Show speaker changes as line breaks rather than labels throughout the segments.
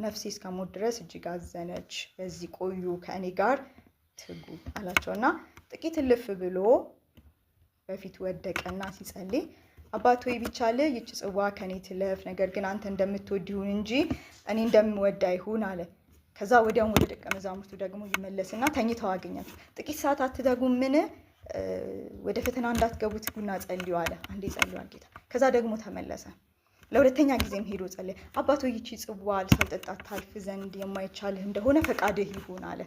ነፍሴ እስከሞት ድረስ እጅግ አዘነች። በዚህ ቆዩ ከእኔ ጋር ትጉ አላቸውና ጥቂት እልፍ ብሎ በፊት ወደቀና ሲጸልይ አባት ሆይ ቢቻልህ ይህች ጽዋ ከኔ ትለፍ፣ ነገር ግን አንተ እንደምትወድ ይሁን እንጂ እኔ እንደምወድ አይሁን አለ። ከዛ ወዲያውኑ ወደ ደቀ መዛሙርቱ ደግሞ ይመለስና ተኝተው አገኛቸው። ጥቂት ሰዓት አትተጉምን? ወደ ፈተና እንዳትገቡ ትጉና ጸልዩ አለ። አንዴ ጸልዩአል ጌታ። ከዛ ደግሞ ተመለሰ። ለሁለተኛ ጊዜም ሄዶ ጸለየ። አባት ሆይ ይህች ጽዋ ሳልጠጣት ታልፍ ዘንድ የማይቻልህ እንደሆነ ፈቃድህ ይሁን አለ።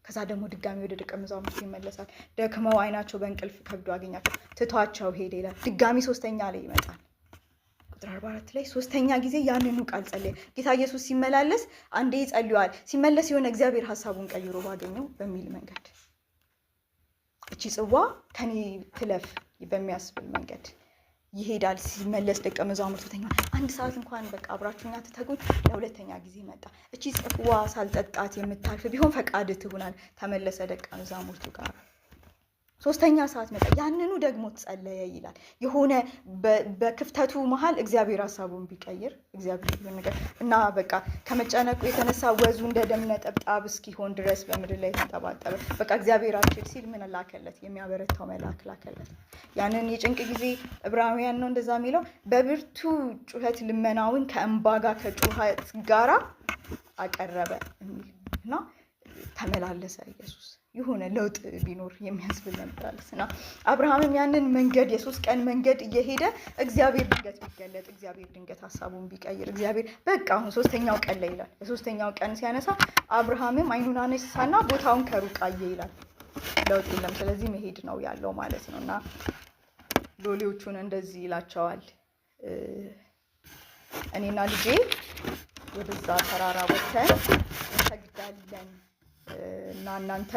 ከዛ ደግሞ ድጋሚ ወደ ደቀ መዛሙርቱ ይመለሳል። ደክመው አይናቸው በእንቅልፍ ከብዶ አገኛቸው። ትቷቸው ሄደ ይላል። ድጋሚ ሶስተኛ ላይ ይመጣል። ቁጥር 44 ላይ ሶስተኛ ጊዜ ያንኑ ቃል ጸለየ። ጌታ ኢየሱስ ሲመላለስ አንዴ ይጸልያል፣ ሲመለስ የሆነ እግዚአብሔር ሐሳቡን ቀይሮ ባገኘው በሚል መንገድ እቺ ጽዋ ከኔ ትለፍ በሚያስብል መንገድ ይሄዳል። ሲመለስ ደቀ መዛሙርቱ ተኛ። አንድ ሰዓት እንኳን በቃ አብራችሁኛ ትተጉን። ለሁለተኛ ጊዜ መጣ። እቺ ጽዋ ሳልጠጣት የምታልፍ ቢሆን ፈቃድ ትሁናል። ተመለሰ ደቀ መዛሙርቱ ጋር። ሶስተኛ ሰዓት መጣ። ያንኑ ደግሞ ጸለየ ይላል። የሆነ በክፍተቱ መሃል እግዚአብሔር ሐሳቡን ቢቀይር እግዚአብሔር ይሁን ነገር እና በቃ ከመጨነቁ የተነሳ ወዙ እንደ ደም ነጠብጣብ እስኪሆን ድረስ በምድር ላይ ተንጠባጠበ። በቃ እግዚአብሔር አችል ሲል ምን ላከለት? የሚያበረታው መልአክ ላከለት። ያንን የጭንቅ ጊዜ ዕብራውያን ነው እንደዛ የሚለው በብርቱ ጩኸት ልመናውን ከእንባ ጋር ከጩኸት ጋራ አቀረበ የሚል እና ተመላለሰ ኢየሱስ። የሆነ ለውጥ ቢኖር የሚያስብል ነበርና አብርሃምም ያንን መንገድ የ3 ቀን መንገድ እየሄደ እግዚአብሔር ድንገት ቢገለጥ እግዚአብሔር ድንገት ሐሳቡን ቢቀይር እግዚአብሔር በቃ አሁን 3ኛው ቀን ላይ ይላል። የ3ኛው ቀን ሲያነሳ አብርሃምም አይኑን አነሳና ቦታውን ከሩቅ አየ ይላል። ለውጥ የለም። ስለዚህ መሄድ ነው ያለው ማለት ነውና ሎሌዎቹን እንደዚህ ይላቸዋል። እኔና ልጄ ወደዛ ተራራ ወጥተን እንሰግዳለን እና እናንተ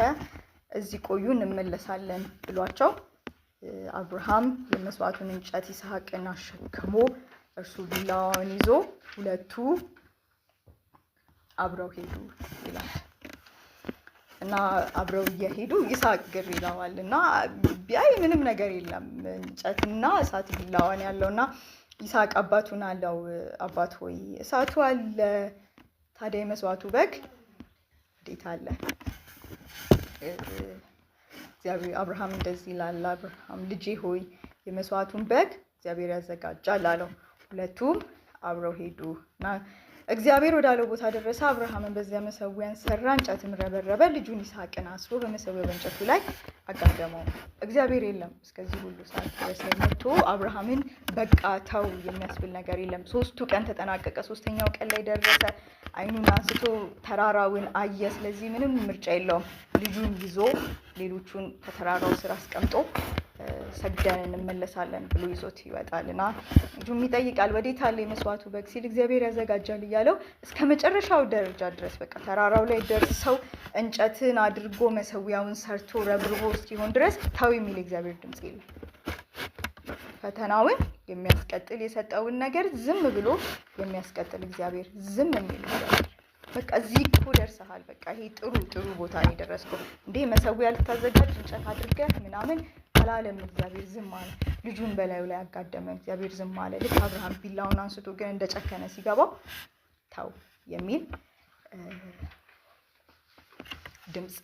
እዚህ ቆዩ እንመለሳለን ብሏቸው አብርሃም የመስዋዕቱን እንጨት ይስሐቅን አሸክሞ እርሱ ቢላዋውን ይዞ ሁለቱ አብረው ሄዱ ይላል እና አብረው እየሄዱ ይስሐቅ ግር ይለዋል እና ቢያይ ምንም ነገር የለም እንጨትና እሳት ቢላዋን ያለውና ይስሐቅ አባቱን አለው አባት ሆይ እሳቱ አለ፣ ታዲያ የመስዋዕቱ በግ እንዴት አለ? እግዚአብሔር አብርሃም እንደዚህ ይላል። አብርሃም ልጄ ሆይ የመስዋዕቱን በግ እግዚአብሔር ያዘጋጃል አለው። ሁለቱም አብረው ሄዱና እግዚአብሔር ወዳለው ቦታ ደረሰ። አብርሃምን በዚያ መሰዊያን ሰራ፣ እንጨትም ረበረበ፣ ልጁን ይስሐቅን አስሮ በመሰዊያው በእንጨቱ ላይ አጋደመው። እግዚአብሔር የለም እስከዚህ ሁሉ ሰዓት ድረስ መጥቶ አብርሃምን በቃ ተው የሚያስብል ነገር የለም። 3ቱ ቀን ተጠናቀቀ። 3ኛው ቀን ላይ ደረሰ። አይኑን አንስቶ ተራራውን አየ። ስለዚህ ምንም ምርጫ የለውም። ልጁን ይዞ ሌሎቹን ከተራራው ስር አስቀምጦ ሰግደን እንመለሳለን ብሎ ይዞት ይወጣልና ልጁም ይጠይቃል ወዴት አለ የመስዋዕቱ በግ ሲል እግዚአብሔር ያዘጋጃል እያለው እስከ መጨረሻው ደረጃ ድረስ በቃ ተራራው ላይ ደርሰው እንጨትን አድርጎ መሰዊያውን ሰርቶ ረብርቦ እስኪሆን ድረስ ተው የሚል እግዚአብሔር ድምጽ የለም። ፈተናውን የሚያስቀጥል የሰጠውን ነገር ዝም ብሎ የሚያስቀጥል እግዚአብሔር ዝም የሚል እግዚአብሔር በቃ እዚህ እኮ ደርሰሃል፣ በቃ ይሄ ጥሩ ቦታ ነው የደረስከው እንዴ መሰዊያ ልታዘጋጅ እንጨት አድርገህ ምናምን አላለም። እግዚአብሔር ዝም አለ። ልጁን በላዩ ላይ አጋደመ። እግዚአብሔር ዝም አለ። ልክ አብርሃም ቢላውን አንስቶ ግን እንደጨከነ ሲገባው ተው የሚል ድምጽ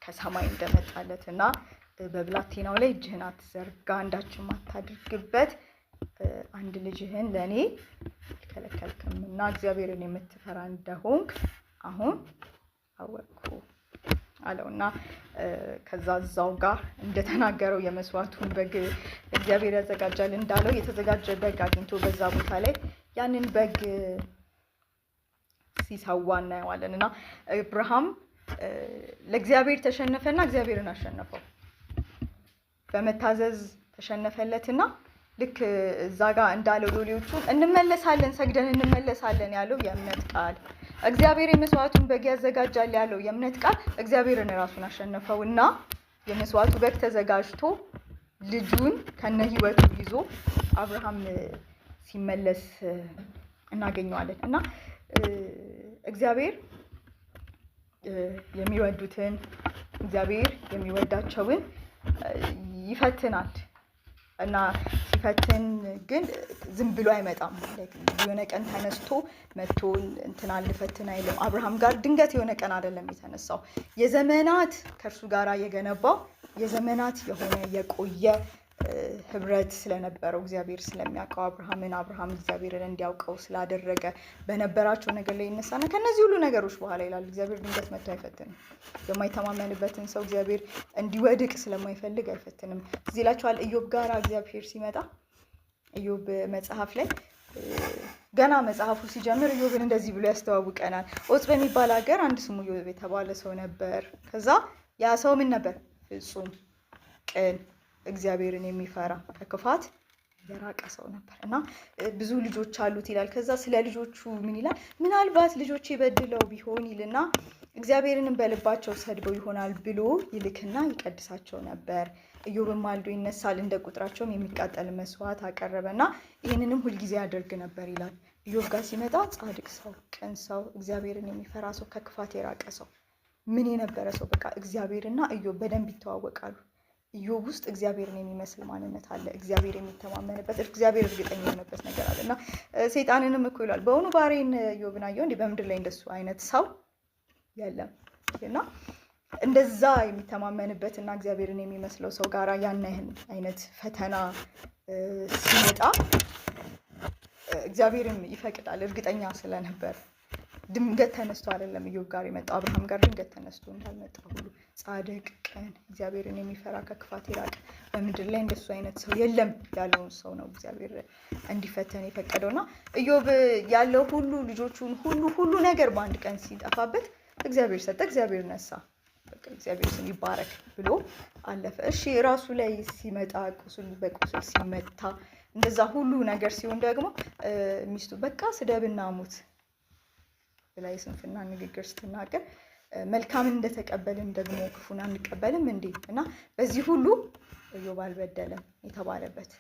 ከሰማይ እንደመጣለት እና በብላቴናው ላይ እጅህን አትዘርጋ፣ አንዳችም አታድርግበት፣ አንድ ልጅህን ለእኔ አልከለከልክምና እግዚአብሔርን የምትፈራ እንደሆንክ አሁን አወቅኩ አለውና ከዛ እዛው ጋር እንደተናገረው የመስዋዕቱን በግ እግዚአብሔር ያዘጋጃል እንዳለው የተዘጋጀ በግ አግኝቶ በዛ ቦታ ላይ ያንን በግ ሲሰዋ እናየዋለን እና አብርሃም ለእግዚአብሔር ተሸነፈና እግዚአብሔርን አሸነፈው። በመታዘዝ ተሸነፈለትና ልክ እዛ ጋር እንዳለው ሎሌዎቹን እንመለሳለን ሰግደን እንመለሳለን ያለው የእምነት ቃል እግዚአብሔር የመስዋዕቱን በግ ያዘጋጃል ያለው የእምነት ቃል እግዚአብሔርን ራሱን አሸነፈውና የመስዋዕቱ በግ ተዘጋጅቶ ልጁን ከነ ህይወቱ ይዞ አብርሃም ሲመለስ እናገኘዋለን እና እግዚአብሔር የሚወዱትን እግዚአብሔር የሚወዳቸውን ይፈትናል። እና ሲፈትን ግን ዝም ብሎ አይመጣም። የሆነ ቀን ተነስቶ መጥቶ እንትና ልፈትን አይልም። አብርሃም ጋር ድንገት የሆነ ቀን አይደለም የተነሳው። የዘመናት ከእርሱ ጋር የገነባው የዘመናት የሆነ የቆየ ህብረት ስለነበረው እግዚአብሔር ስለሚያውቀው አብርሃም እግዚአብሔርን እንዲያውቀው ስላደረገ በነበራቸው ነገር ላይ ይነሳና ከነዚህ ሁሉ ነገሮች በኋላ ይላል እግዚአብሔር ድንገት መጥቶ አይፈትንም። የማይተማመንበትን ሰው እግዚአብሔር እንዲወድቅ ስለማይፈልግ አይፈትንም። እዚህ ይላችኋል ኢዮብ ጋር እግዚአብሔር ሲመጣ ኢዮብ መጽሐፍ ላይ ገና መጽሐፉ ሲጀምር ኢዮብን እንደዚህ ብሎ ያስተዋውቀናል። ዖፅ በሚባል ሀገር አንድ ስሙ ኢዮብ የተባለ ሰው ነበር። ከዛ ያ ሰው ምን ነበር? ፍጹም ቅን እግዚአብሔርን የሚፈራ ከክፋት የራቀ ሰው ነበር እና ብዙ ልጆች አሉት ይላል። ከዛ ስለ ልጆቹ ምን ይላል? ምናልባት ልጆቼ በድለው ቢሆን ይልና እግዚአብሔርንም በልባቸው ሰድበው ይሆናል ብሎ ይልክና ይቀድሳቸው ነበር። ኢዮብም ማልዶ ይነሳል፣ እንደ ቁጥራቸውም የሚቃጠል መስዋዕት አቀረበና ይህንንም ሁልጊዜ ያደርግ ነበር ይላል። ኢዮብ ጋር ሲመጣ ጻድቅ ሰው፣ ቅን ሰው፣ እግዚአብሔርን የሚፈራ ሰው፣ ከክፋት የራቀ ሰው፣ ምን የነበረ ሰው። በቃ እግዚአብሔርና ኢዮብ በደንብ ይተዋወቃሉ። ኢዮብ ውስጥ እግዚአብሔርን የሚመስል ማንነት አለ። እግዚአብሔር የሚተማመንበት እግዚአብሔር እርግጠኛ የሆነበት ነገር አለ እና ሰይጣንንም እኮ ይላል በእውኑ ባሪያዬን ኢዮብን አየው እንዴ? በምድር ላይ እንደሱ አይነት ሰው የለም። እና እንደዛ የሚተማመንበት እና እግዚአብሔርን የሚመስለው ሰው ጋራ ያን አይነት ፈተና ሲመጣ እግዚአብሔርም ይፈቅዳል። እርግጠኛ ስለነበር ድንገት ተነስቶ አይደለም ኢዮብ ጋር የመጣው። አብርሃም ጋር ድንገት ተነስቶ እንዳልመጣ ሁሉ ጻድቅ፣ ቅን፣ እግዚአብሔርን የሚፈራ ከክፋት የራቀ በምድር ላይ እንደሱ አይነት ሰው የለም ያለውን ሰው ነው እግዚአብሔር እንዲፈተን የፈቀደውና ኢዮብ ያለው ሁሉ ልጆቹን ሁሉ ነገር በአንድ ቀን ሲጠፋበት እግዚአብሔር ሰጠ፣ እግዚአብሔር ነሳ፣ በቃ እግዚአብሔር ስም ይባረክ ብሎ አለፈ። እሺ ራሱ ላይ ሲመጣ ቁስል በቁስል ሲመታ እንደዛ ሁሉ ነገር ሲሆን ደግሞ ሚስቱ በቃ ስደብና ሙት ብላ የስንፍና ንግግር ስትናገር መልካምን እንደተቀበልን ደግሞ ክፉን አንቀበልም እንዴ? እና በዚህ ሁሉ ኢዮብ አልበደለም የተባለበት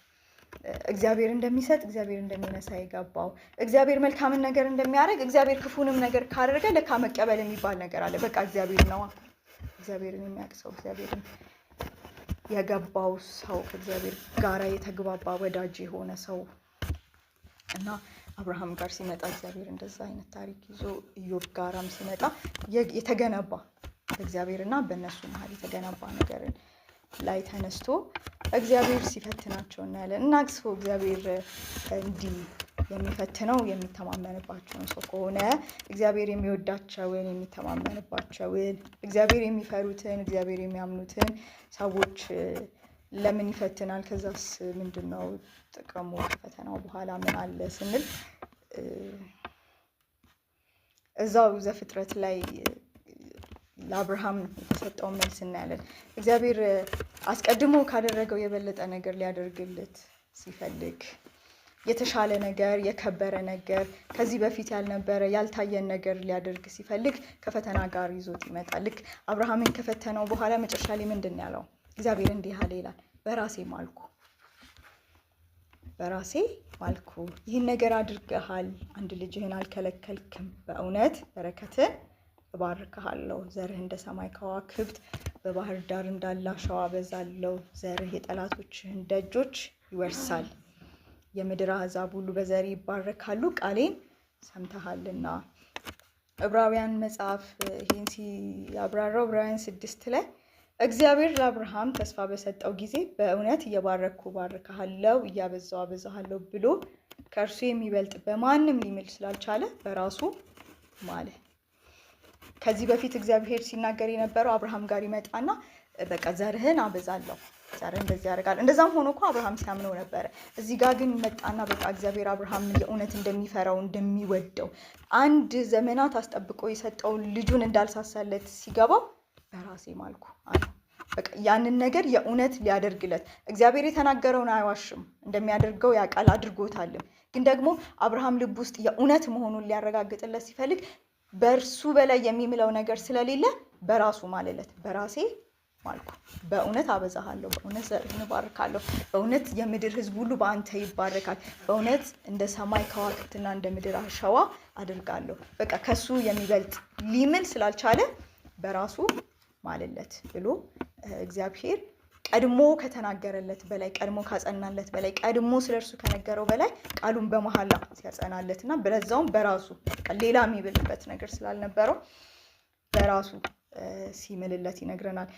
እግዚአብሔር እንደሚሰጥ እግዚአብሔር እንደሚነሳ የገባው እግዚአብሔር መልካምን ነገር እንደሚያደርግ እግዚአብሔር ክፉንም ነገር ካደረገ ለካ መቀበል የሚባል ነገር አለ። በቃ እግዚአብሔር ነው። እግዚአብሔርን የሚያውቅ ሰው እግዚአብሔርን የገባው ሰው ከእግዚአብሔር ጋራ የተግባባ ወዳጅ የሆነ ሰው እና አብርሃም ጋር ሲመጣ እግዚአብሔር እንደዛ አይነት ታሪክ ይዞ ኢዮብ ጋራም ሲመጣ የተገነባ በእግዚአብሔርና በእነሱ መሀል የተገነባ ነገርን ላይ ተነስቶ እግዚአብሔር ሲፈትናቸው እናያለን። እና እግዚአብሔር እንዲህ የሚፈትነው የሚተማመንባቸውን ሰው ከሆነ እግዚአብሔር የሚወዳቸውን የሚተማመንባቸውን እግዚአብሔር የሚፈሩትን እግዚአብሔር የሚያምኑትን ሰዎች ለምን ይፈትናል? ከዛስ ምንድነው ጥቅሙ? ከፈተናው በኋላ ምን አለ ስንል እዛው ዘፍጥረት ላይ ለአብርሃም የተሰጠውን መልስ እናያለን። እግዚአብሔር አስቀድሞ ካደረገው የበለጠ ነገር ሊያደርግለት ሲፈልግ የተሻለ ነገር፣ የከበረ ነገር፣ ከዚህ በፊት ያልነበረ ያልታየን ነገር ሊያደርግ ሲፈልግ ከፈተና ጋር ይዞት ይመጣል። ልክ አብርሃምን ከፈተነው በኋላ መጨረሻ ላይ ምንድን ነው ያለው? እግዚአብሔር እንዲህ አለ ይላል፣ በራሴ ማልኩ ይህን ነገር አድርገሃል፣ አንድ ልጅህን አልከለከልክም፣ በእውነት በረከትን እባርክሃለሁ፣ ዘርህ እንደ ሰማይ ከዋክብት በባህር ዳር እንዳለ አሸዋ አበዛለሁ፣ ዘርህ የጠላቶችህን ደጆች ይወርሳል፣ የምድር አሕዛብ ሁሉ በዘር ይባረካሉ፣ ቃሌን ሰምተሃልና። ዕብራውያን መጽሐፍ ይህን ሲያብራራው ዕብራውያን 6 ላይ እግዚአብሔር ለአብርሃም ተስፋ በሰጠው ጊዜ በእውነት እየባረኩ ባርክሃለሁ፣ እያበዛው አበዛሃለሁ ብሎ ከእርሱ የሚበልጥ በማንም ሊምል ስላልቻለ በራሱ ማለ። ከዚህ በፊት እግዚአብሔር ሲናገር የነበረው አብርሃም ጋር ይመጣና በቃ ዘርህን አበዛለሁ፣ ዘርህን እንደዚህ ያደርጋል። እንደዛም ሆኖ እኮ አብርሃም ሲያምነው ነበረ። እዚህ ጋር ግን መጣና በቃ እግዚአብሔር አብርሃም የእውነት እንደሚፈራው እንደሚወደው አንድ ዘመናት አስጠብቆ የሰጠውን ልጁን እንዳልሳሳለት ሲገባው በራሴ ማልኩ አለ። በቃ ያንን ነገር የእውነት ሊያደርግለት እግዚአብሔር የተናገረውን አይዋሽም፣ እንደሚያደርገው ያውቃል፣ አድርጎታልም። ግን ደግሞ አብርሃም ልብ ውስጥ የእውነት መሆኑን ሊያረጋግጥለት ሲፈልግ በእርሱ በላይ የሚምለው ነገር ስለሌለ በራሱ ማለለት። በራሴ ማልኩ፣ በእውነት አበዛሃለሁ፣ በእውነት ዘርህን እባርካለሁ፣ በእውነት የምድር ሕዝብ ሁሉ በአንተ ይባረካል፣ በእውነት እንደ ሰማይ ከዋክብትና እንደ ምድር አሸዋ አድርጋለሁ። በቃ ከሱ የሚበልጥ ሊምል ስላልቻለ በራሱ ማለለት ብሎ እግዚአብሔር ቀድሞ ከተናገረለት በላይ ቀድሞ ካጸናለት በላይ ቀድሞ ስለርሱ ከነገረው በላይ ቃሉን በመሐላ ሲያጸናለትና በለዛውም በራሱ ሌላ የሚብልበት ነገር ስላልነበረው በራሱ ሲምልለት ይነግረናል።